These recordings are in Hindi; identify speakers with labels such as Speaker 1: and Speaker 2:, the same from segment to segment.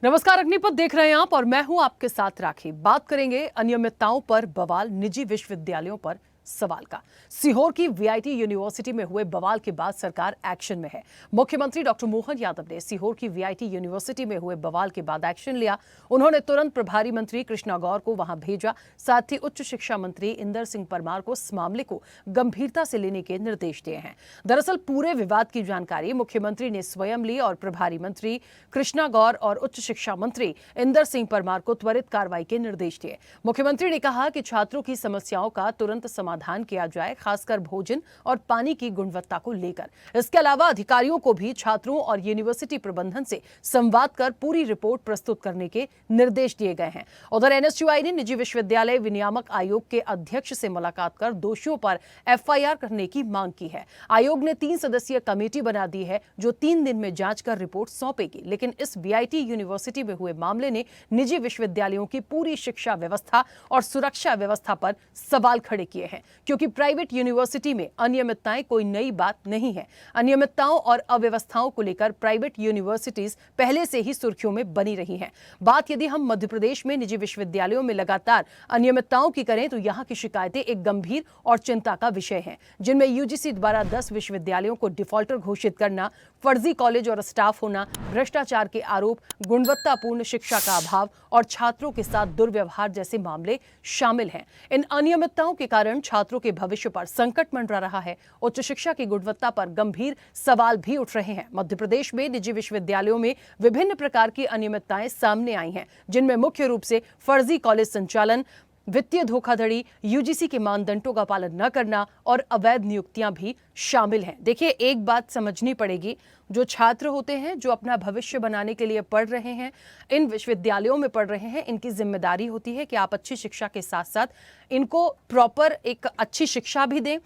Speaker 1: नमस्कार, अग्निपथ देख रहे हैं आप और मैं हूं आपके साथ राखी। बात करेंगे अनियमितताओं पर बवाल, निजी विश्वविद्यालयों पर सवाल का। सीहोर की वीआईटी यूनिवर्सिटी में हुए बवाल के बाद सरकार एक्शन में है। मुख्यमंत्री डॉक्टर मोहन यादव ने सीहोर की वीआईटी यूनिवर्सिटी में हुए बवाल के बाद एक्शन लिया। उन्होंने तुरंत प्रभारी मंत्री कृष्णा गौर को वहां भेजा। साथ ही उच्च शिक्षा मंत्री इंदर सिंह परमार को इस मामले को गंभीरता से लेने के निर्देश दिए हैं। दरअसल पूरे विवाद की जानकारी मुख्यमंत्री ने स्वयं ली और प्रभारी मंत्री कृष्णा गौर और उच्च शिक्षा मंत्री इंदर सिंह परमार को त्वरित कार्रवाई के निर्देश दिए। मुख्यमंत्री ने कहा कि छात्रों की समस्याओं का तुरंत समाधान किया जाए, खासकर भोजन और पानी की गुणवत्ता को लेकर। इसके अलावा अधिकारियों को भी छात्रों और यूनिवर्सिटी प्रबंधन से संवाद कर पूरी रिपोर्ट प्रस्तुत करने के निर्देश दिए गए हैं। उधर एनएसयूआई ने निजी विश्वविद्यालय विनियामक आयोग के अध्यक्ष से मुलाकात कर दोषियों पर एफआईआर करने की मांग की है। आयोग ने 3 सदस्यीय कमेटी बना दी है जो 3 दिन में जांच कर रिपोर्ट सौंपेगी। लेकिन इस वीआईटी यूनिवर्सिटी में हुए मामले ने निजी विश्वविद्यालयों की पूरी शिक्षा व्यवस्था और सुरक्षा व्यवस्था पर सवाल खड़े किए हैं, क्योंकि प्राइवेट यूनिवर्सिटी में अनियमितताएं कोई नई बात नहीं है। अनियमितताओं और अव्यवस्थाओं को लेकर प्राइवेट यूनिवर्सिटीज पहले से ही सुर्खियों में बनी रही हैं। बात यदि हम मध्य प्रदेश में निजी विश्वविद्यालयों में लगातार अनियमितताओं की करें तो यहां की शिकायतें एक गंभीर और चिंता का विषय हैं, जिनमें यूजीसी द्वारा 10 विश्वविद्यालयों को डिफॉल्टर घोषित करना, फर्जी कॉलेज और स्टाफ होना, भ्रष्टाचार के आरोप, गुणवत्तापूर्ण शिक्षा का अभाव और छात्रों के साथ दुर्व्यवहार जैसे मामले शामिल हैं। इन अनियमितताओं के कारण छात्रों के भविष्य पर संकट मंडरा रहा है। उच्च शिक्षा की गुणवत्ता पर गंभीर सवाल भी उठ रहे हैं। मध्य प्रदेश में निजी विश्वविद्यालयों में विभिन्न प्रकार की अनियमितताएं सामने आई हैं, जिनमें मुख्य रूप से फर्जी कॉलेज संचालन, वित्तीय धोखाधड़ी, यूजीसी के मानदंडों का पालन न करना और अवैध नियुक्तियां भी शामिल हैं। देखिए, एक बात समझनी पड़ेगी, जो छात्र होते हैं, जो अपना भविष्य बनाने के लिए पढ़ रहे हैं, इन विश्वविद्यालयों में पढ़ रहे हैं, इनकी जिम्मेदारी होती है कि आप अच्छी शिक्षा के साथ साथ इनको प्रॉपर एक अच्छी शिक्षा भी दें,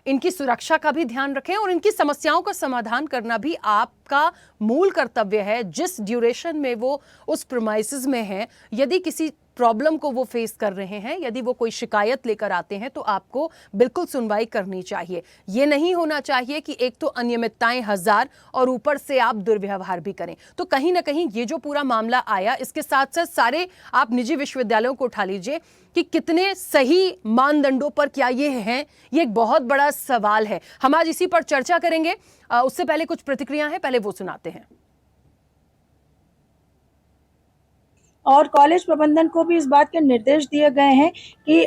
Speaker 1: इनकी सुरक्षा का भी ध्यान रखें और इनकी समस्याओं का समाधान करना भी आपका मूल कर्तव्य है। जिस ड्यूरेशन में वो उस प्रीमाइसेस में है, यदि किसी प्रॉब्लम को वो फेस कर रहे हैं, यदि वो कोई शिकायत लेकर आते हैं, तो आपको बिल्कुल सुनवाई करनी चाहिए। ये नहीं होना चाहिए कि एक तो अनियमितताएं 1000 और ऊपर से आप दुर्व्यवहार भी करें। तो कहीं ना कहीं ये जो पूरा मामला आया, इसके साथ साथ सारे आप निजी विश्वविद्यालयों को उठा लीजिए कि कितने सही मानदंडों पर क्या ये हैं, ये एक बहुत बड़ा सवाल है। हम आज इसी पर चर्चा करेंगे। उससे पहले कुछ प्रतिक्रिया है, पहले वो सुनाते हैं।
Speaker 2: और कॉलेज प्रबंधन को भी इस बात के निर्देश दिए गए हैं कि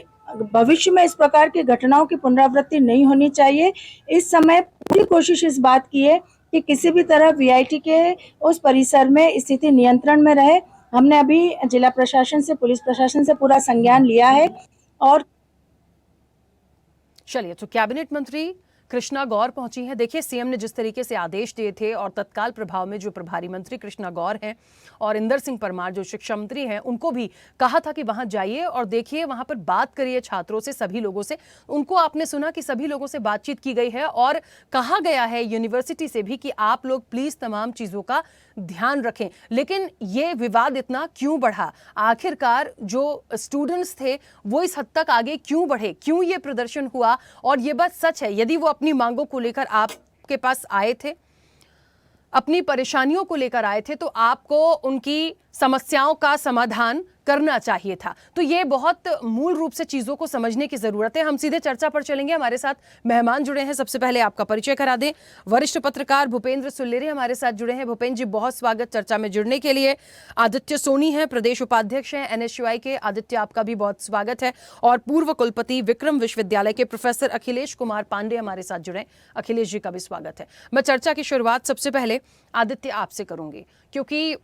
Speaker 2: भविष्य में इस प्रकार की घटनाओं की पुनरावृत्ति नहीं होनी चाहिए। इस समय पूरी कोशिश इस बात की है कि किसी भी तरह वीआईटी के उस परिसर में स्थिति नियंत्रण में रहे। हमने अभी जिला प्रशासन से, पुलिस प्रशासन से पूरा संज्ञान लिया है। और
Speaker 1: चलिए, तो कैबिनेट मंत्री कृष्णा गौर पहुंची हैं। देखिए, सीएम ने जिस तरीके से आदेश दिए थे और तत्काल प्रभाव में जो प्रभारी मंत्री कृष्णा गौर हैं और इंदर सिंह परमार जो शिक्षा मंत्री हैं, उनको भी कहा था कि वहां जाइए और देखिए, वहां पर बात करिए छात्रों से, सभी लोगों से। उनको आपने सुना कि सभी लोगों से बातचीत की गई है और कहा गया है यूनिवर्सिटी से भी कि आप लोग प्लीज तमाम चीजों का ध्यान रखें। लेकिन ये विवाद इतना क्यों बढ़ा? आखिरकार जो स्टूडेंट्स थे वो इस हद तक आगे क्यों बढ़े? क्यों ये प्रदर्शन हुआ? और ये बात सच है, यदि वो अपनी मांगों को लेकर आपके पास आए थे, अपनी परेशानियों को लेकर आए थे, तो आपको उनकी समस्याओं का समाधान करना चाहिए था। तो ये बहुत मूल रूप से चीजों को समझने की जरूरत है। हम सीधे चर्चा पर चलेंगे। हमारे साथ मेहमान जुड़े हैं। सबसे पहले आपका परिचय करा दें। वरिष्ठ पत्रकार भूपेंद्र सुल्लेरे हमारे साथ जुड़े हैं। भूपेंद्र जी, बहुत स्वागत चर्चा में जुड़ने के लिए। आदित्य सोनी हैं, प्रदेश उपाध्यक्ष हैं एनएसयूआई के। आदित्य, आपका भी बहुत स्वागत है। और पूर्व कुलपति विक्रम विश्वविद्यालय के प्रोफेसर अखिलेश कुमार पांडे हमारे साथ जुड़े। अखिलेश जी का भी स्वागत है। मैं चर्चा की शुरुआत सबसे पहले आदित्य आपसे करूंगी, क्योंकि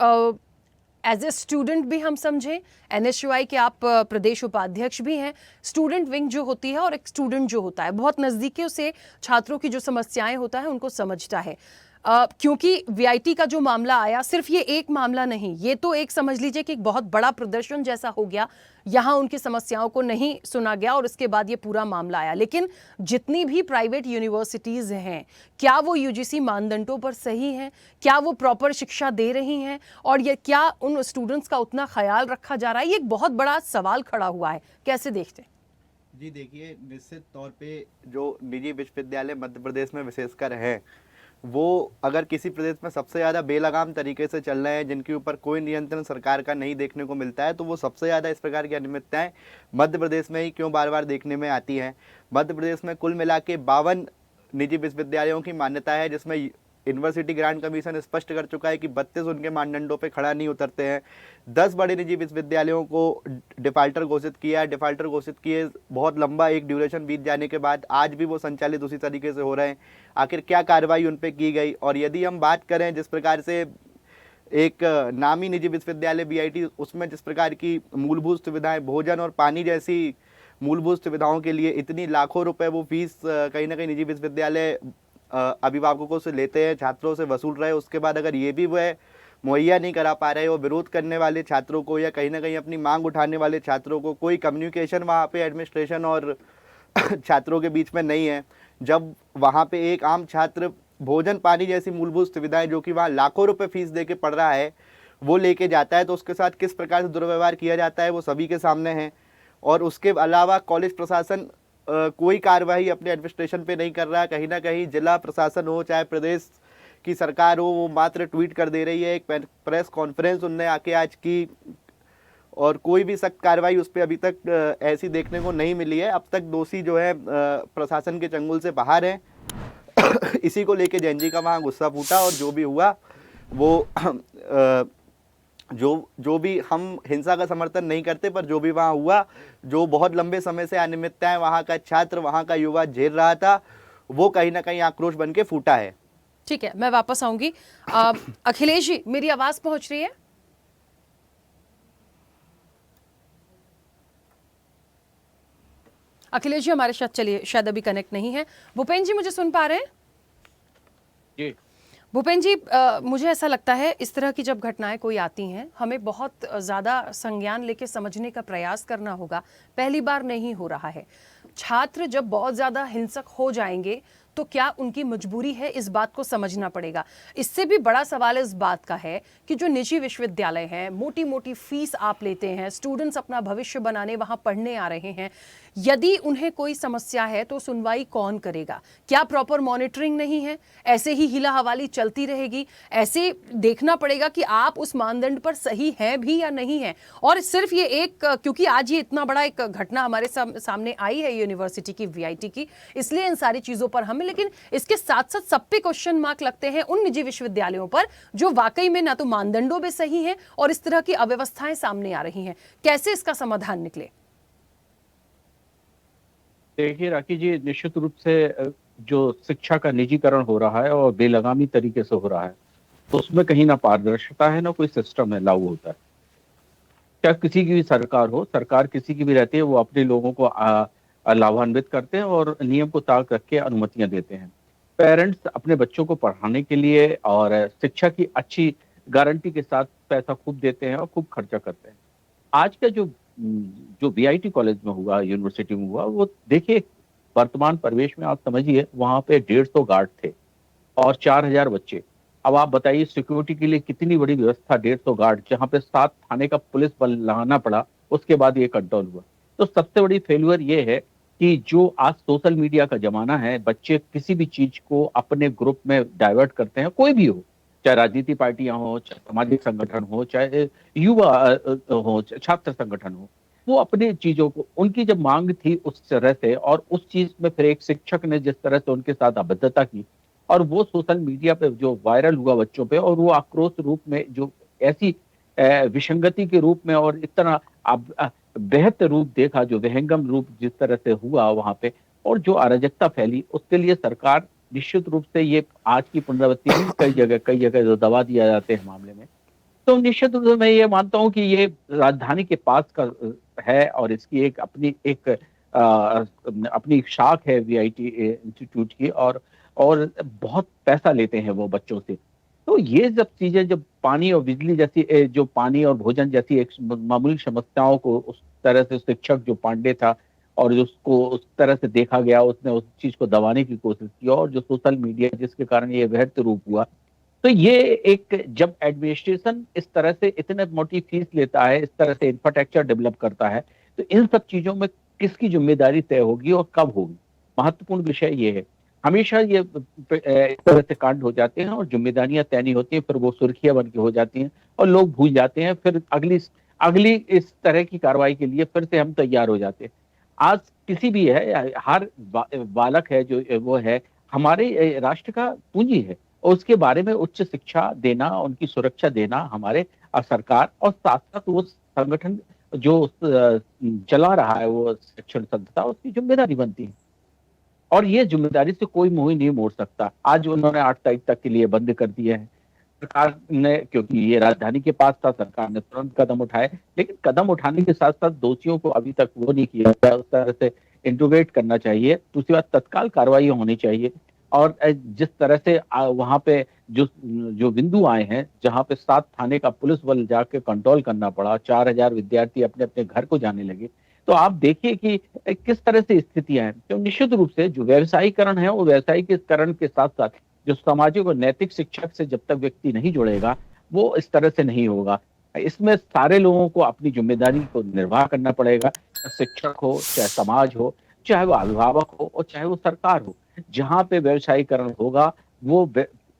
Speaker 1: एज ए स्टूडेंट भी हम समझें, एनएसयूआई के आप प्रदेश उपाध्यक्ष भी हैं। स्टूडेंट विंग जो होती है और एक स्टूडेंट जो होता है, बहुत नज़दीकियों से छात्रों की जो समस्याएं होता है उनको समझता है। क्योंकि वीआईटी का जो मामला आया, सिर्फ ये एक मामला नहीं, ये तो एक समझ लीजिए कि एक बहुत बड़ा प्रदर्शन जैसा हो गया। यहाँ उनकी समस्याओं को नहीं सुना गया और इसके बाद ये पूरा मामला आया। लेकिन जितनी भी प्राइवेट यूनिवर्सिटीज हैं, क्या वो यूजीसी मानदंडों पर सही हैं? क्या वो प्रॉपर शिक्षा दे रही हैं? और ये क्या उन स्टूडेंट्स का उतना ख्याल रखा जा रहा है? ये एक बहुत बड़ा सवाल खड़ा हुआ है। कैसे देखते हैं?
Speaker 3: जी देखिए, निश्चित तौर पे जो निजी विश्वविद्यालय मध्य प्रदेश में विशेषकर हैं, वो अगर किसी प्रदेश में सबसे ज़्यादा बेलगाम तरीके से चल रहे हैं, जिनके ऊपर कोई नियंत्रण सरकार का नहीं देखने को मिलता है, तो वो सबसे ज़्यादा इस प्रकार की अनियमितताएं मध्य प्रदेश में ही क्यों बार बार देखने में आती हैं। मध्य प्रदेश में कुल मिला के 52 निजी विश्वविद्यालयों की मान्यता है, जिसमें यूनिवर्सिटी ग्रांट कमीशन स्पष्ट कर चुका है कि 32 उनके मानदंडों पे खड़ा नहीं उतरते हैं। 10 बड़े निजी विश्वविद्यालयों को डिफाल्टर घोषित किया है। डिफाल्टर घोषित किए बहुत लंबा एक ड्यूरेशन बीत जाने के बाद आज भी वो संचालित उसी तरीके से हो रहे हैं। आखिर क्या कार्रवाई उन पर की गई? और यदि हम बात करें जिस प्रकार से एक नामी निजी विश्वविद्यालय बीआईटी, उसमें जिस प्रकार की मूलभूत सुविधाएं, भोजन और पानी जैसी मूलभूत सुविधाओं के लिए इतनी लाखों रुपए वो फीस कहीं ना कहीं निजी विश्वविद्यालय अभिभावकों से लेते हैं, छात्रों से वसूल रहे हैं, उसके बाद अगर ये भी वह मुहैया नहीं करा पा रहे और विरोध करने वाले छात्रों को या कहीं ना कहीं अपनी मांग उठाने वाले छात्रों को कोई कम्युनिकेशन वहाँ पे एडमिनिस्ट्रेशन और छात्रों के बीच में नहीं है, जब वहाँ पे एक आम छात्र भोजन पानी जैसी मूलभूत सुविधाएं जो कि वहाँ लाखों रुपए फीस दे के पढ़ रहा है वो लेके जाता है, तो उसके साथ किस प्रकार से दुर्व्यवहार किया जाता है वो सभी के सामने है। और उसके अलावा कॉलेज प्रशासन कोई कार्रवाई अपने एडमिनिस्ट्रेशन पे नहीं कर रहा है। कहीं ना कहीं जिला प्रशासन हो चाहे प्रदेश की सरकार हो, वो मात्र ट्वीट कर दे रही है। एक प्रेस कॉन्फ्रेंस उनने आके आज की और कोई भी सख्त कार्रवाई उस पर अभी तक ऐसी देखने को नहीं मिली है। अब तक दोषी जो है प्रशासन के चंगुल से बाहर है। इसी को लेके जैन जी का वहाँ गुस्सा फूटा और जो भी हुआ वो जो भी, हम हिंसा का समर्थन नहीं करते, पर जो भी वहाँ हुआ, जो बहुत लंबे समय से अनियमितताएं वहाँ का छात्र, वहाँ का युवा झेल रहा था, वो कहीं ना कहीं आक्रोश बन के फूटा है।
Speaker 1: ठीक है, मैं वापस आऊंगी। अखिलेश जी, मेरी आवाज पहुंच रही है? अखिलेश जी हमारे साथ, चलिए शायद अभी कनेक्ट नहीं है। भूपेन जी मुझे सुन पा रहे हैं?
Speaker 4: जी
Speaker 1: भूपेन जी, मुझे ऐसा लगता है इस तरह की जब घटनाएं कोई आती हैं, हमें बहुत ज़्यादा संज्ञान लेके समझने का प्रयास करना होगा। पहली बार नहीं हो रहा है। छात्र जब बहुत ज़्यादा हिंसक हो जाएंगे तो क्या उनकी मजबूरी है, इस बात को समझना पड़ेगा। इससे भी बड़ा सवाल इस बात का है कि जो निजी विश्वविद्यालय हैं, मोटी मोटी फीस आप लेते हैं, स्टूडेंट्स अपना भविष्य बनाने वहाँ पढ़ने आ रहे हैं, यदि उन्हें कोई समस्या है तो सुनवाई कौन करेगा? क्या प्रॉपर मॉनिटरिंग नहीं है? ऐसे ही हिला हवाली चलती रहेगी? ऐसे देखना पड़ेगा कि आप उस मानदंड पर सही हैं भी या नहीं है। और सिर्फ ये एक, क्योंकि आज ये इतना बड़ा एक घटना हमारे सामने आई है यूनिवर्सिटी की, वीआईटी की, इसलिए इन सारी चीजों पर हमें, लेकिन इसके साथ साथ सब पे क्वेश्चन मार्क लगते हैं उन निजी विश्वविद्यालयों पर जो वाकई में ना तो मानदंडों में सही हैं और इस तरह की अव्यवस्थाएं सामने आ रही हैं। कैसे इसका समाधान निकले?
Speaker 4: देखिए राखी जी, निश्चित रूप से जो शिक्षा का निजीकरण हो रहा है और बेलगामी तरीके से हो रहा है, तो उसमें कहीं ना पारदर्शिता है, ना कोई सिस्टम है लागू होता है। क्या किसी की भी सरकार हो, सरकार किसी की भी रहती है, वो अपने लोगों को लाभान्वित करते हैं और नियम को ताक रख के अनुमतियां देते हैं। पेरेंट्स अपने बच्चों को पढ़ाने के लिए और शिक्षा की अच्छी गारंटी के साथ पैसा खूब देते हैं और खूब खर्चा करते हैं। आज का जो बीआईटी कॉलेज में हुआ, यूनिवर्सिटी में हुआ, वो देखिए वर्तमान परिवेश में आप समझिए, वहां पे 150 गार्ड थे और 4000 बच्चे। अब आप बताइए सिक्योरिटी के लिए कितनी बड़ी व्यवस्था, 150 गार्ड, जहां पे 7 थाने का पुलिस बल लगाना पड़ा, उसके बाद ये कंट्रोल हुआ। तो सबसे बड़ी फेल्यूर ये है कि जो आज सोशल मीडिया का जमाना है, बच्चे किसी भी चीज को अपने ग्रुप में डाइवर्ट करते हैं, कोई भी हो, चाहे राजनीति पार्टियां हो, चाहे सामाजिक संगठन हो, चाहे युवा हो, छात्र संगठन हो, वो अपने चीजों को, उनकी जब मांग थी उस तरह से, और उस चीज में फिर एक शिक्षक ने जिस तरह से उनके साथ अभद्रता की, और वो सोशल मीडिया पे जो वायरल हुआ बच्चों पे, और वो आक्रोश रूप में जो ऐसी विसंगति के रूप में और इतना बेहतर रूप देखा, जो विहंगम रूप जिस तरह से हुआ वहां पे, और जो अराजकता फैली, उसके लिए सरकार निश्चित रूप से, ये आज की पुनरावृत्ति नहीं, कई जगह जो दबा दिया जाते हैं मामले में, तो निश्चित रूप से मैं ये मानता हूं कि ये राजधानी के पास का है और इसकी एक अपनी शाख है वीआईटी इंस्टीट्यूट की, और बहुत पैसा लेते हैं वो बच्चों से। तो ये सब चीजें, जब पानी और बिजली जैसी, जो पानी और भोजन जैसी एक मामूली समस्याओं को उस तरह से शिक्षक जो पांडे था और उसको उस तरह से देखा गया, उसने उस चीज को दबाने की कोशिश की, और जो सोशल मीडिया जिसके कारण ये व्यर्थ रूप हुआ, तो ये एक, जब एडमिनिस्ट्रेशन इस तरह से इतने मोटी फीस लेता है, इस तरह से इंफ्रास्ट्रक्चर डेवलप करता है, तो इन सब चीजों में किसकी जिम्मेदारी तय होगी और कब होगी? महत्वपूर्ण विषय ये है। हमेशा ये इस तरह से कांड हो जाते हैं और जिम्मेदारियां तय नहीं होती हैं, फिर वो सुर्खियां बन के हो जाती हैं और लोग भूल जाते हैं, फिर अगली अगली इस तरह की कार्रवाई के लिए फिर से हम तैयार हो जाते हैं। आज किसी भी है, हर बालक है जो वो है हमारे राष्ट्र का पूंजी है, और उसके बारे में उच्च शिक्षा देना, उनकी सुरक्षा देना हमारे सरकार और साथ साथ वो संगठन जो चला रहा है वो शिक्षण संस्था, उसकी जिम्मेदारी बनती है। और ये जिम्मेदारी से कोई मुंह ही नहीं मोड़ सकता। आज उन्होंने 8 तारीख तक के लिए बंद कर दिया है सरकार ने, क्योंकि ये राजधानी के पास था, सरकार ने तुरंत कदम उठाए, लेकिन कदम उठाने के साथ साथ दोषियों को अभी तक वो नहीं किया गया, उस तरह से इंट्रोगेट करना चाहिए। दूसरी बात, तत्काल कार्रवाई होनी चाहिए। और जिस तरह से वहां पे जो बिंदु आए हैं जहां पे 7 थाने का पुलिस बल जाके कंट्रोल करना पड़ा, 4000 विद्यार्थी अपने अपने घर को जाने लगे, तो आप देखिए कि किस तरह से स्थितियां हैं। तो निश्चित रूप से जो व्यवसायीकरण है, वो व्यवसायीकरण के साथ साथ जो सामाजिक और नैतिक शिक्षा से जब तक व्यक्ति नहीं जुड़ेगा, वो इस तरह से नहीं होगा। इसमें सारे लोगों को अपनी जिम्मेदारी को निर्वाह करना पड़ेगा, चाहे शिक्षक हो, चाहे समाज हो, चाहे वो अभिभावक हो और चाहे वो सरकार हो। जहां पे व्यवसायीकरण होगा, वो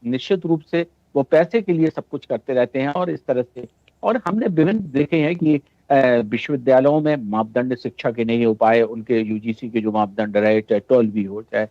Speaker 4: निश्चित रूप से वो पैसे के लिए सब कुछ करते रहते हैं और इस तरह से। और हमने विभिन्न देखे हैं कि विश्वविद्यालयों में मापदंड शिक्षा के नहीं हो पाए, उनके यूजीसी के जो मापदंड रहे, चाहे 12B हो, चाहे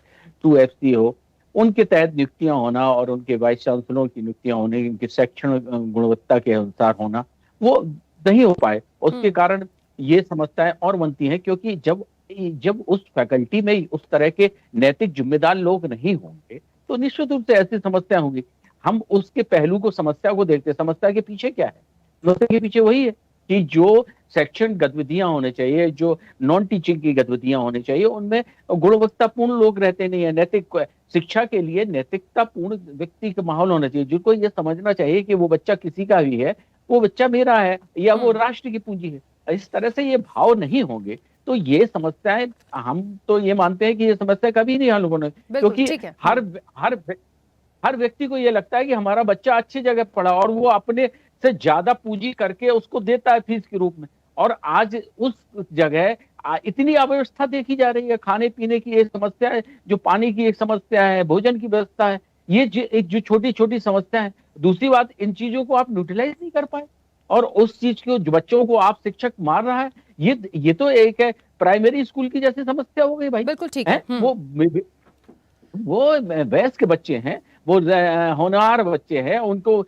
Speaker 4: 2FC हो, उनके तहत नियुक्तियां होना और उनके वाइस चांसलरों की नियुक्तियां होने, उनके शैक्षणिक गुणवत्ता के अनुसार होना, वो नहीं हो पाए। उसके कारण ये समस्याएं और बनती हैं, क्योंकि जब उस फैकल्टी में उस तरह के नैतिक जिम्मेदार लोग नहीं होंगे, तो निश्चित रूप से ऐसी समस्या होंगी। हम उसके पहलू को, समस्या को देखते, समस्या के पीछे क्या है? समस्या के पीछे वही है कि जो शैक्षणिक गतिविधियां होने चाहिए, जो नॉन टीचिंग की गतिविधियां होनी चाहिए, उनमें गुणवत्तापूर्ण लोग रहते नहीं है। नैतिक शिक्षा के लिए नैतिकतापूर्ण व्यक्ति का माहौल होना चाहिए, जिनको ये समझना चाहिए कि वो बच्चा किसी का भी है, वो बच्चा मेरा है या वो राष्ट्र की पूंजी है। इस तरह से ये भाव नहीं होंगे तो ये समस्याएं, हम तो ये मानते हैं कि ये समस्या कभी नहीं हल होने, क्योंकि हर व्यक्ति को ये लगता है कि हमारा बच्चा अच्छी जगह पढ़ा, और वो अपने से ज्यादा पूंजी करके उसको देता है फीस के रूप में। और आज उस जगह इतनी अव्यवस्था देखी जा रही है, खाने पीने की एक समस्या है, जो पानी की एक समस्या है, भोजन की व्यवस्था है, ये जो छोटी छोटी समस्या है। दूसरी बात, इन चीजों को आप न्यूट्रलाइज नहीं कर पाए, और उस चीज को, जो बच्चों को आप शिक्षक मार रहा है, ये तो एक है प्राइमरी स्कूल की जैसी समस्या हो गई भाई।
Speaker 1: बिल्कुल ठीक है।
Speaker 4: वो वयस्क के बच्चे हैं, वो होनहार बच्चे हैं, उनको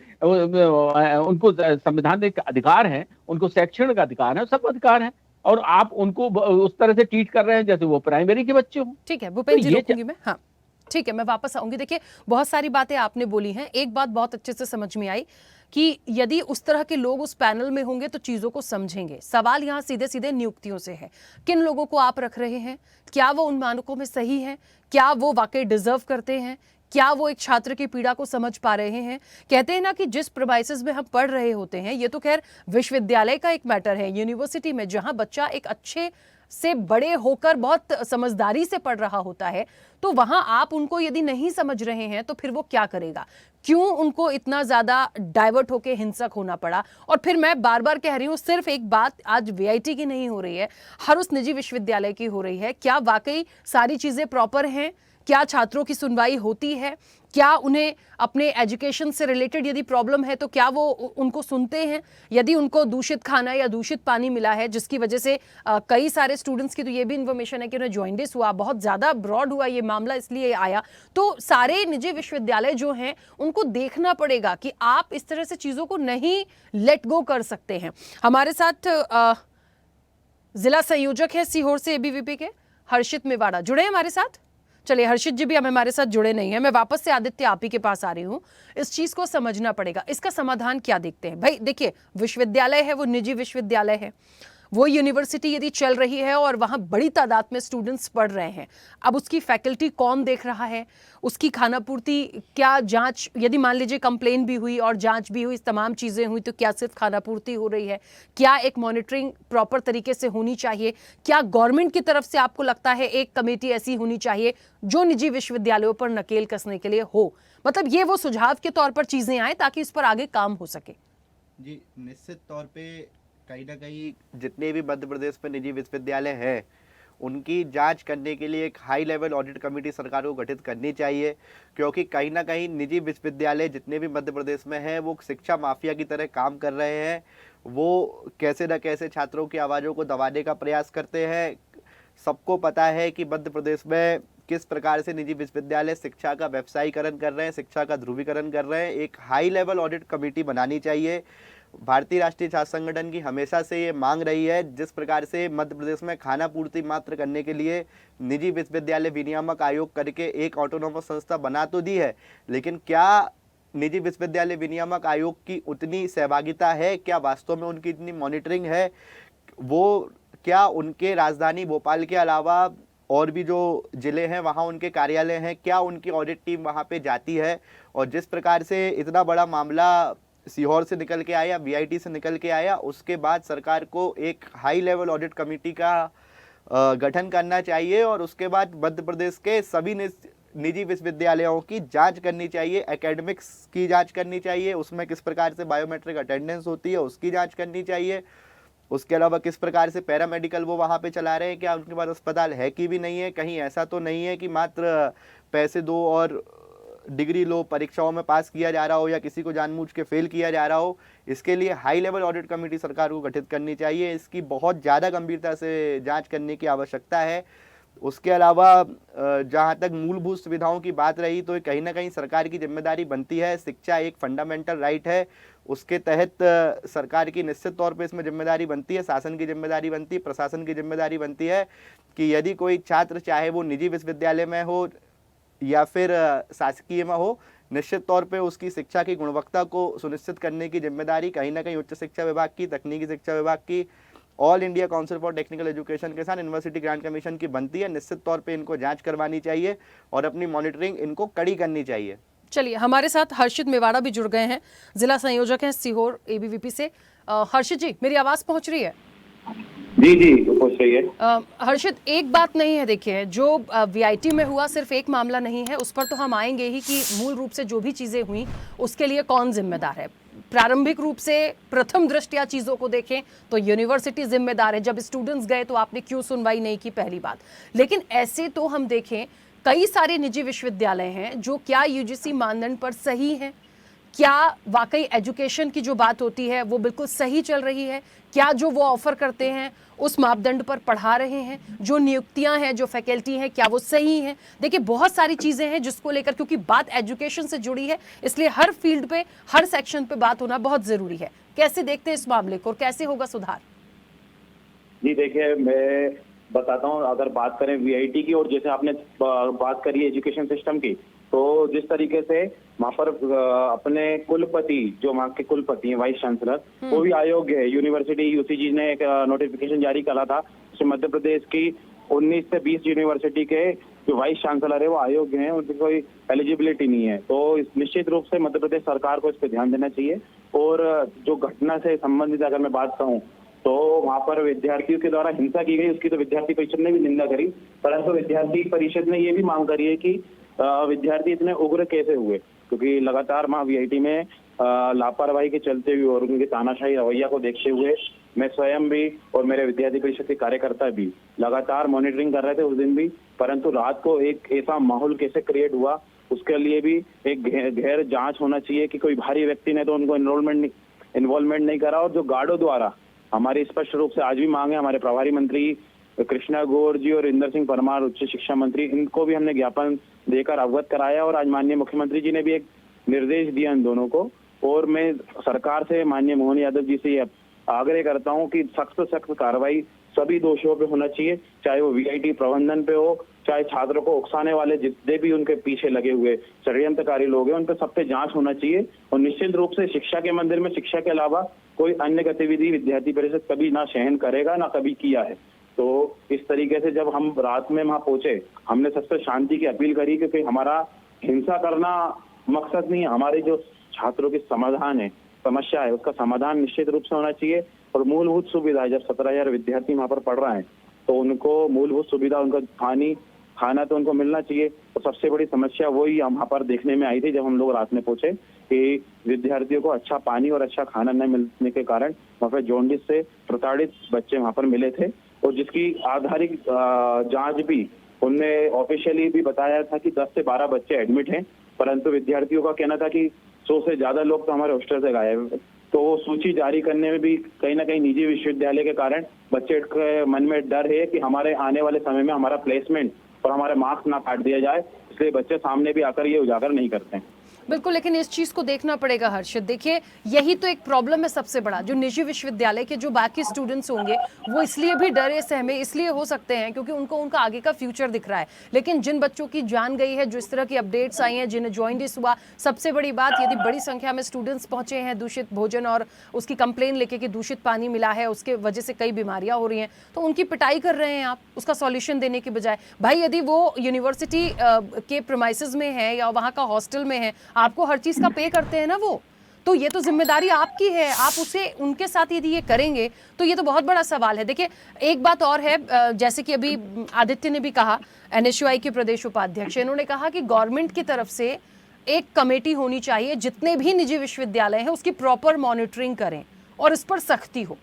Speaker 4: संवैधानिक अधिकार है, उनको शैक्षणिक अधिकार है, सब अधिकार है, और आप उनको उस तरह से ट्रीट कर रहे हैं जैसे वो प्राइमरी के बच्चे हों।
Speaker 1: ठीक है भूपेंद्र जी, रोकूंगी मैं। हाँ ठीक है, मैं वापस आऊंगी। देखिए, बहुत सारी बातें आपने बोली हैं, एक बात बहुत अच्छे से समझ में आई कि यदि उस तरह के लोग उस पैनल में होंगे तो चीजों को समझेंगे। सवाल यहां सीधे सीधे नियुक्तियों से है। किन लोगों को आप रख रहे हैं? क्या वो उन मानकों में सही है? क्या वो वाकई डिजर्व करते हैं? क्या वो एक छात्र की पीड़ा को समझ पा रहे हैं? कहते हैं ना कि जिस प्रोवाइसेस में हम पढ़ रहे होते हैं, ये तो खैर विश्वविद्यालय का एक मैटर है, यूनिवर्सिटी में जहां बच्चा एक अच्छे से बड़े होकर बहुत समझदारी से पढ़ रहा होता है, तो वहां आप उनको यदि नहीं समझ रहे हैं तो फिर वो क्या करेगा? क्यों उनको इतना ज्यादा डाइवर्ट होकर हिंसक होना पड़ा? और फिर मैं बार बार कह रही हूं, सिर्फ एक बात आज वीआईटी की नहीं हो रही है, हर उस निजी विश्वविद्यालय की हो रही है। क्या वाकई सारी चीजें प्रॉपर हैं? क्या छात्रों की सुनवाई होती है? क्या उन्हें अपने एजुकेशन से रिलेटेड यदि प्रॉब्लम है तो क्या वो उनको सुनते हैं? यदि उनको दूषित खाना या दूषित पानी मिला है, जिसकी वजह से कई सारे स्टूडेंट्स की तो ये भी इन्फॉर्मेशन है कि उन्हें जॉइंडिस हुआ, बहुत ज़्यादा ब्रॉड हुआ ये मामला, इसलिए आया, तो सारे निजी विश्वविद्यालय जो हैं उनको देखना पड़ेगा कि आप इस तरह से चीज़ों को नहीं लेट गो कर सकते हैं। हमारे साथ जिला संयोजक है सीहोर से एबीवीपी के हर्षित मेवाड़ा जुड़े हैं हमारे साथ। चलिए, हर्षित जी भी अब हमारे साथ जुड़े नहीं हैं। मैं वापस से आदित्य आप ही के पास आ रही हूँ। इस चीज को समझना पड़ेगा, इसका समाधान क्या देखते हैं? भाई देखिए, विश्वविद्यालय है, वो निजी विश्वविद्यालय है, वो यूनिवर्सिटी यदि चल रही है और वहां बड़ी तादाद में स्टूडेंट्स पढ़ रहे हैं, अब उसकी फैकल्टी कौन देख रहा है? उसकी खानापूर्ति, क्या जांच, यदि मान लीजिए कंप्लेन भी हुई और जांच भी हुई, तमाम चीज़ें हुई, तो क्या सिर्फ खानापूर्ति हो रही है? क्या एक मॉनिटरिंग प्रॉपर तरीके से होनी चाहिए? क्या गवर्नमेंट की तरफ से आपको लगता है एक कमेटी ऐसी होनी चाहिए जो निजी विश्वविद्यालयों पर नकेल कसने के लिए हो? मतलब ये वो सुझाव के तौर पर चीज़ें आए ताकि इस पर आगे काम हो सके।
Speaker 3: जी, निश्चित तौर पे कहीं ना कहीं जितने भी मध्य प्रदेश में निजी विश्वविद्यालय हैं, उनकी जांच करने के लिए एक हाई लेवल ऑडिट कमेटी सरकार को गठित करनी चाहिए, क्योंकि कहीं ना कहीं निजी विश्वविद्यालय जितने भी मध्य प्रदेश में हैं वो शिक्षा माफिया की तरह काम कर रहे हैं। वो कैसे न कैसे छात्रों की आवाज़ों को दबाने का प्रयास करते हैं। सबको पता है कि मध्य प्रदेश में किस प्रकार से निजी विश्वविद्यालय शिक्षा का व्यवसायीकरण कर रहे हैं, शिक्षा का ध्रुवीकरण कर रहे हैं। एक हाई लेवल ऑडिट कमेटी बनानी चाहिए। भारतीय राष्ट्रीय छात्र संगठन की हमेशा से ये मांग रही है, जिस प्रकार से मध्य प्रदेश में खाना पूर्ति मात्र करने के लिए निजी विश्वविद्यालय विनियामक आयोग करके एक ऑटोनोमस संस्था बना तो दी है, लेकिन क्या निजी विश्वविद्यालय विनियामक आयोग की उतनी सहभागिता है? क्या वास्तव में उनकी इतनी मॉनिटरिंग है? वो क्या उनके राजधानी भोपाल के अलावा और भी जो जिले हैं वहाँ उनके कार्यालय हैं, क्या उनकी ऑडिट टीम वहाँ पे जाती है? और जिस प्रकार से इतना बड़ा मामला सीहोर से निकल के आया, वीआईटी से निकल के आया, उसके बाद सरकार को एक हाई लेवल ऑडिट कमेटी का गठन करना चाहिए और उसके बाद मध्य प्रदेश के सभी निजी विश्वविद्यालयों की जांच करनी चाहिए। एकेडमिक्स की जांच करनी चाहिए, उसमें किस प्रकार से बायोमेट्रिक अटेंडेंस होती है उसकी जांच करनी चाहिए। उसके अलावा किस प्रकार से पैरामेडिकल वो वहाँ पे चला रहे हैं, क्या उनके पास अस्पताल है कि भी नहीं है? कहीं ऐसा तो नहीं है कि मात्र पैसे दो और डिग्री लो, परीक्षाओं में पास किया जा रहा हो या किसी को जानबूझ के फेल किया जा रहा हो। इसके लिए हाई लेवल ऑडिट कमेटी सरकार को गठित करनी चाहिए। इसकी बहुत ज़्यादा गंभीरता से जांच करने की आवश्यकता है। उसके अलावा जहाँ तक मूलभूत सुविधाओं की बात रही, तो कहीं ना कहीं सरकार की जिम्मेदारी बनती है। शिक्षा एक फंडामेंटल राइट है, उसके तहत सरकार की निश्चित तौर पे इसमें जिम्मेदारी बनती है, शासन की जिम्मेदारी बनती है, प्रशासन की जिम्मेदारी बनती है कि यदि कोई छात्र चाहे वो निजी विश्वविद्यालय में हो या फिर शासकीय में हो, निश्चित तौर पे उसकी शिक्षा की गुणवत्ता को सुनिश्चित करने की जिम्मेदारी कहीं ना कहीं उच्च शिक्षा विभाग की, तकनीकी शिक्षा विभाग की, all India council for technical education के साथ यूनिवर्सिटी ग्रांट कमीशन की बनती है। निश्चित तौर पे इनको जांच करवानी चाहिए और अपनी मॉनिटरिंग इनको कड़ी करनी चाहिए।
Speaker 1: चलिए, हमारे साथ हर्षित मेवाड़ा भी जुड़ गए हैं, जिला संयोजक हैं सीहोर एबीवीपी से। हर्षित जी, मेरी आवाज पहुंच रही है?
Speaker 5: जी जी पहुंच रही है।
Speaker 1: हर्षित, एक बात नहीं है, देखिए जो वीआईटी में हुआ सिर्फ एक मामला नहीं है, उस पर तो हम आएंगे ही कि मूल रूप से जो भी चीजें हुई उसके लिए कौन जिम्मेदार है। प्रारंभिक रूप से प्रथम दृष्टया चीजों को देखें तो यूनिवर्सिटी जिम्मेदार है। जब स्टूडेंट्स गए तो आपने क्यों सुनवाई नहीं की, पहली बात। लेकिन ऐसे तो हम देखें कई सारे निजी विश्वविद्यालय हैं जो क्या यूजीसी मानदंड पर सही हैं, क्या वाकई एजुकेशन की जो बात होती है वो बिल्कुल सही चल रही है, क्या जो वो ऑफर करते हैं उस मापदंड पर पढ़ा रहे हैं, जो नियुक्तियां हैं, जो फैकल्टी हैं, क्या वो सही हैं। देखिए बहुत सारी चीजें हैं जिसको लेकर, क्योंकि बात एजुकेशन से जुड़ी है, इसलिए हर फील्ड पे, हर सेक्शन पे बात होना बहुत जरूरी है। कैसे देखते हैं इस मामले को और कैसे होगा सुधार?
Speaker 5: जी देखिए, मैं बताता हूँ, अगर बात करें वीआईटी की और जैसे आपने बात करी एजुकेशन सिस्टम की, तो जिस तरीके से वहाँ पर अपने कुलपति, जो वहाँ के कुलपति हैं, वाइस चांसलर, वो भी अयोग्य है। यूनिवर्सिटी यूसीजी ने एक नोटिफिकेशन जारी करा था, उसमें मध्य प्रदेश की 19 से 20 यूनिवर्सिटी के जो वाइस चांसलर है वो अयोग्य हैं, उनकी कोई एलिजिबिलिटी नहीं है। तो निश्चित रूप से मध्य प्रदेश सरकार को इस पर ध्यान देना चाहिए। और जो घटना से संबंधित अगर मैं बात कहूँ तो वहाँ पर विद्यार्थियों के द्वारा हिंसा की गई, उसकी तो विद्यार्थी परिषद ने भी निंदा करी, परंतु विद्यार्थी परिषद ने ये भी मांग करी है कि विद्यार्थी इतने उग्र कैसे हुए, क्योंकि लगातार वहाँ वीआईटी में लापरवाही के चलते हुए और उनके तानाशाही रवैया को देखते हुए मैं स्वयं भी और मेरे विद्यार्थी परिषद के कार्यकर्ता भी लगातार मॉनिटरिंग कर रहे थे उस दिन भी। परंतु रात को एक ऐसा माहौल कैसे क्रिएट हुआ, उसके लिए भी एक गहर जांच होना चाहिए कि कोई बाहरी व्यक्ति ने तो उनको इन्वॉल्वमेंट नहीं करा। और जो गार्डों द्वारा, हमारी स्पष्ट रूप से आज भी मांग है, हमारे प्रभारी मंत्री कृष्णा गौर जी और इंदर सिंह परमार, उच्च शिक्षा मंत्री, इनको भी हमने ज्ञापन देकर अवगत कराया और आज माननीय मुख्यमंत्री जी ने भी एक निर्देश दिया इन दोनों को। और मैं सरकार से, माननीय मोहन यादव जी से आग्रह करता हूं कि सख्त से सख्त कार्रवाई सभी दोषियों पे होना चाहिए, चाहे वो वीआईटी प्रबंधन पे हो, चाहे छात्रों को उकसाने वाले जितने भी उनके पीछे लगे हुए षड्यंत्रकारी लोग हैं, उन पे सब पे जांच होना चाहिए। और निश्चित रूप से शिक्षा के मंदिर में शिक्षा के अलावा कोई अन्य गतिविधि विद्यार्थी परिषद कभी ना सहन करेगा, ना कभी किया है। तो इस तरीके से जब हम रात में वहां पहुंचे, हमने सबसे शांति की अपील करी, क्योंकि हमारा हिंसा करना मकसद नहीं है, हमारे जो छात्रों की समाधान है, समस्या है, उसका समाधान निश्चित रूप से होना चाहिए। और मूलभूत सुविधा, जब 17,000 विद्यार्थी वहां पर पढ़ रहे हैं तो उनको मूलभूत सुविधा, उनका पानी, खाना तो उनको मिलना चाहिए। और सबसे बड़ी समस्या वही वहां पर देखने में आई थी जब हम लोग रात में पहुंचे कि विद्यार्थियों को अच्छा पानी और अच्छा खाना न मिलने के कारण वहां पर जॉन्डिस से प्रताड़ित बच्चे वहां पर मिले थे। और जिसकी आधारित जांच भी उनने ऑफिशियली भी बताया था कि 10 से 12 बच्चे एडमिट हैं, परंतु विद्यार्थियों का कहना था कि 100 से ज्यादा लोग तो हमारे हॉस्टल से गायब हैं। तो वो सूची जारी करने में भी कहीं ना कहीं निजी विश्वविद्यालय के कारण बच्चे के मन में डर है कि हमारे आने वाले समय में हमारा प्लेसमेंट और हमारे मार्क्स ना काट दिया जाए, इसलिए बच्चे सामने भी आकर ये उजागर नहीं करते हैं।
Speaker 1: बिल्कुल, लेकिन इस चीज को देखना पड़ेगा हर्षित। देखिए, यही तो एक प्रॉब्लम है सबसे बड़ा। जो निजी विश्वविद्यालय के जो बाकी स्टूडेंट्स होंगे वो इसलिए भी डरे सहमे इसलिए हो सकते हैं क्योंकि उनको उनका आगे का फ्यूचर दिख रहा है, लेकिन जिन बच्चों की जान गई है, जो इस तरह की अपडेट्स आई हैं, जिन्हें जॉइंडिस हुआ, सबसे बड़ी बात यदि बड़ी संख्या में स्टूडेंट्स पहुंचे हैं दूषित भोजन और उसकी कंप्लेन लेके कि दूषित पानी मिला है, उसके वजह से कई बीमारियां हो रही हैं, तो उनकी पिटाई कर रहे हैं आप, उसका सॉल्यूशन देने के बजाय। भाई, यदि वो यूनिवर्सिटी के प्रीमाइसेस में है या वहाँ का हॉस्टल में है, आपको हर चीज का पे करते हैं ना वो, तो ये तो जिम्मेदारी आपकी है। आप उसे उनके साथ यदि ये करेंगे तो ये तो बहुत बड़ा सवाल है। देखिए, एक बात और है, जैसे कि अभी आदित्य ने भी कहा, एनएसयूआई के प्रदेश उपाध्यक्ष, इन्होंने कहा कि गवर्नमेंट की तरफ से एक कमेटी होनी चाहिए, जितने भी निजी विश्वविद्यालय हैं उसकी प्रॉपर मॉनिटरिंग करें और इस पर सख्ती हो।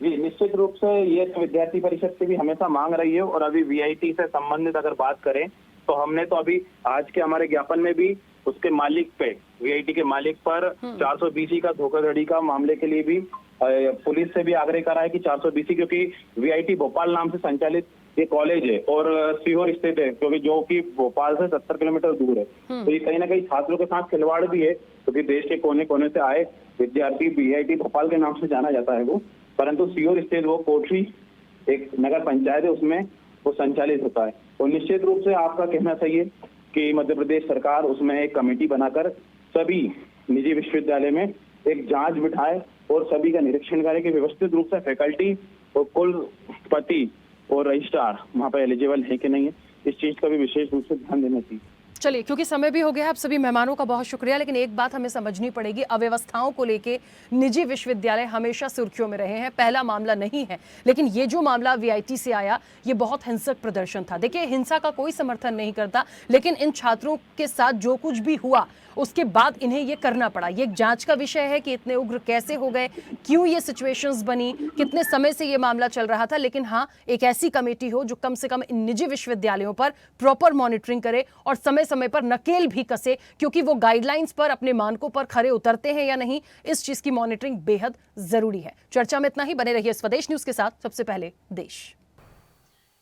Speaker 5: जी, निश्चित रूप से ये तो विद्यार्थी परिषद से भी हमेशा मांग रही है। और अभी वीआईटी से संबंधित अगर बात करें तो हमने तो अभी आज के हमारे ज्ञापन में भी उसके मालिक पे, वीआईटी के मालिक पर 420 का धोखाधड़ी का मामले के लिए भी पुलिस से भी आग्रह करा है कि 420, क्योंकि वीआईटी भोपाल नाम से संचालित ये कॉलेज है और सीहोर स्थित है, क्योंकि जो कि भोपाल से 70 किलोमीटर दूर है। तो ये कहीं ना कहीं छात्रों के साथ खिलवाड़ भी है, क्योंकि देश के कोने कोने से आए विद्यार्थी वीआईटी भोपाल के नाम से जाना जाता है वो, परंतु सीहोर स्थित वो कोठरी एक नगर पंचायत है, उसमें वो संचालित होता है। और निश्चित रूप से आपका कहना सही है कि मध्य प्रदेश सरकार उसमें एक कमेटी बनाकर सभी निजी विश्वविद्यालय में एक जांच बिठाए और सभी का निरीक्षण करे कि व्यवस्थित रूप से फैकल्टी और कुलपति और रजिस्ट्रार वहाँ पर एलिजिबल है कि नहीं है। इस चीज का भी विशेष रूप से ध्यान देना चाहिए।
Speaker 1: चलिए, क्योंकि समय भी हो गया है, आप सभी मेहमानों का बहुत शुक्रिया, लेकिन एक बात हमें समझनी पड़ेगी, अव्यवस्थाओं को लेके निजी विश्वविद्यालय हमेशा सुर्खियों में रहे हैं। पहला मामला नहीं है, लेकिन ये जो मामला वीआईटी से आया, ये बहुत हिंसक प्रदर्शन था। देखिए, हिंसा का कोई समर्थन नहीं करता, लेकिन इन छात्रों के साथ जो कुछ भी हुआ उसके बाद इन्हें ये करना पड़ा। ये एक जांच का विषय है कि इतने उग्र कैसे हो गए, क्यों ये सिचुएशंस बनी, कितने समय से ये मामला चल रहा था। लेकिन हाँ, एक ऐसी कमेटी हो जो कम से कम इन निजी विश्वविद्यालयों पर प्रॉपर मॉनिटरिंग करे और समय समय पर नकेल भी कसे, क्योंकि वो गाइडलाइंस पर, अपने मानकों पर खरे उतरते हैं या नहीं, इस चीज की मॉनिटरिंग बेहद जरूरी है। चर्चा में इतना ही। बने रहिए स्वदेश न्यूज के साथ। सबसे पहले देश।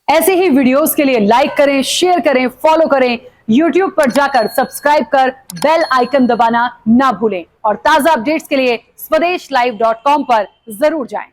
Speaker 1: ऐसे ही वीडियोस के लिए लाइक करें, शेयर करें, फॉलो करें, YouTube पर जाकर सब्सक्राइब कर बेल आइकन दबाना ना भूलें और ताजा अपडेट्स के लिए swedeshlive.com पर जरूर जाएं।